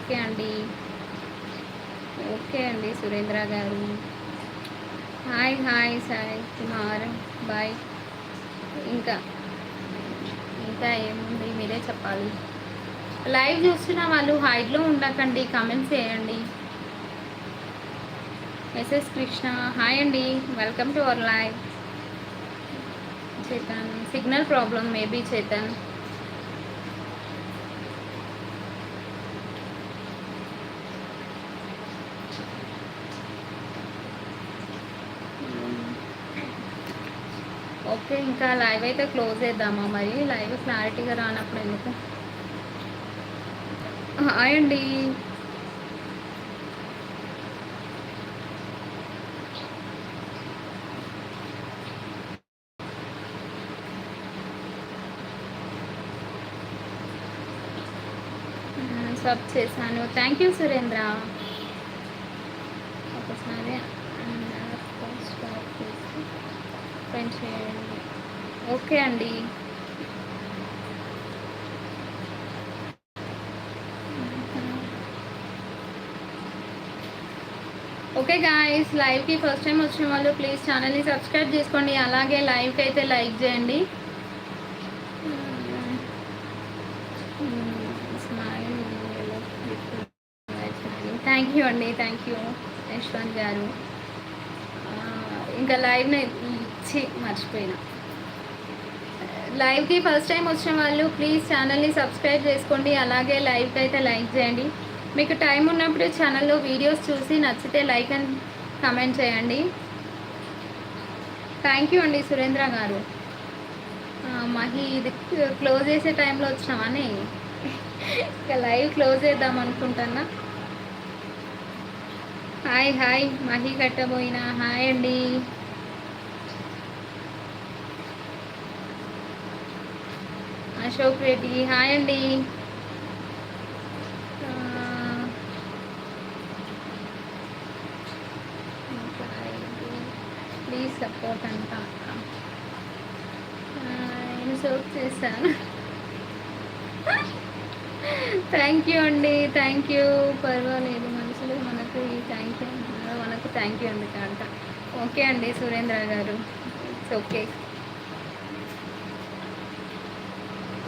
Okay అండి. Okay అండి Surendra garu. Hi hi Sai Kumar bye. ఇంకా ఇంకా ఏముంది మీరే చెప్పాలి. లైవ్ చూస్తున్న వాళ్ళు హైడ్లో ఉండకండి, కమెంట్స్ చేయండి. ఎస్ఎస్ కృష్ణ హాయ్ అండి, welcome to our live. Chetan signal problem maybe Chetan. Okay, ఇంకా లైవ్ అయితే క్లోజ్ చేద్దామా మరి? లైవ్ క్లారిటీగా రానప్పుడు ఎందుకు? హాయ్ అండి. సబ్ చేశాను, థ్యాంక్ యూ సురేంద్ర. ఒకసారి స్టాప్ చేసి ఫ్రెండ్ చేయండి. ఓకే అండి. ఓకే గాయస్, లైవ్కి ఫస్ట్ టైం వచ్చిన వాళ్ళు ప్లీజ్ ఛానల్ని సబ్స్క్రైబ్ చేసుకోండి. అలాగే లైవ్కి అయితే లైక్ చేయండి. థ్యాంక్ యూ అండి, థ్యాంక్ యూ యశ్వంత్ గారు. ఇంకా లైవ్ని ఇచ్చి మర్చిపోయినా. లైవ్కి ఫస్ట్ టైం వచ్చిన వాళ్ళు ప్లీజ్ ఛానల్ని సబ్స్క్రైబ్ చేసుకోండి. అలాగే లైవ్కి అయితే లైక్ చేయండి. మీకు టైం ఉన్నప్పుడు ఛానల్లో వీడియోస్ చూసి నచ్చితే లైక్ అండ్ కమెంట్ చేయండి. థ్యాంక్ యూ అండి సురేంద్ర గారు. మహి ఇది క్లోజ్ చేసే టైంలో వచ్చినామని ఇంకా లైవ్ క్లోజ్ చేద్దాం అనుకుంటున్నా. Hi hi Mahi Kattaboina hi అండి. అశోక్ రెడ్డి హాయ్ అండి. ప్లీజ్ సపోర్ట్ అంట. నేను సోప్ చేశాను. థ్యాంక్ యూ అండి, థ్యాంక్ యూ. పర్వాలేదు, మనుషులు మనకు ఈ థ్యాంక్ యూ మనకు థ్యాంక్ యూ ఎందుకంట. ఓకే అండి Surendra garu, it's okay.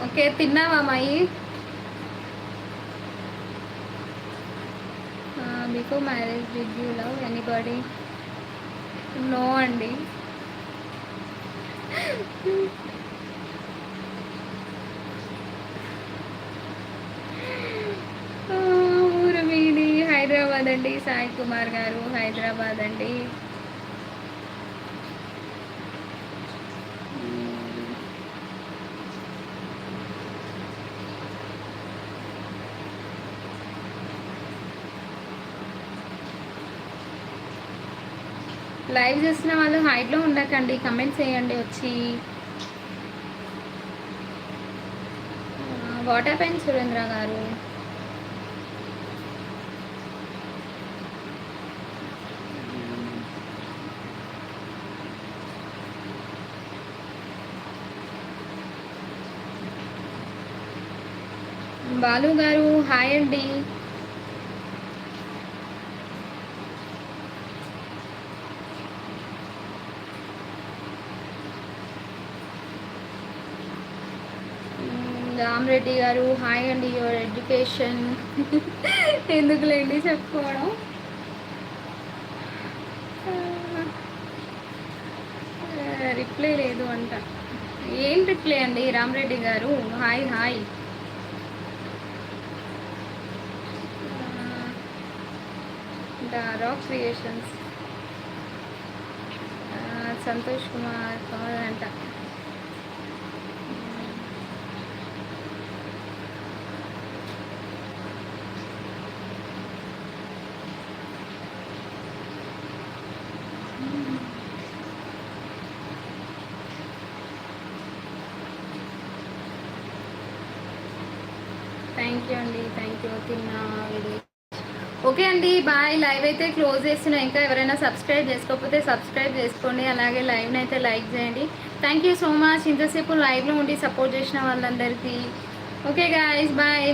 Okay, తిన్నావా అమ్మాయి? Before marriage did you love anybody? No అండి. ఊరు మీది హైదరాబాద్ అండి. సాయి కుమార్ గారు హైదరాబాద్ అండి. లైవ్ చేసిన వాళ్ళు హైట్లో ఉండకండి, కమెంట్స్ చేయండి వచ్చి. వాట్ హ్యాపెన్ సురేంద్ర గారు? బాలు గారు హాయ్ అండి. రామరెడ్డి గారు హాయ్ అండి. యువర్ ఎడ్యుకేషన్ ఎందుకులేండి చెప్పుకోవడం. రిప్లై లేదు అంట. ఏం రిప్లై అండి రామరెడ్డి గారు? Hi hi. Rock creations Santosh Kumar అంట. థ్యాంక్ యూ అండి, థ్యాంక్ యూ. తిన్నా వీడియో. ఓకే అండి బాయ్. లైవ్ అయితే క్లోజ్ చేస్తున్నా. ఇంకా ఎవరైనా సబ్స్క్రైబ్ చేసుకోకపోతే సబ్స్క్రైబ్ చేసుకోండి. అలాగే లైవ్ని అయితే లైక్ చేయండి. థ్యాంక్ యూ సో మచ్ ఇంతసేపు లైవ్లో ఉండి సపోర్ట్ చేసిన వాళ్ళందరికీ. Okay guys bye.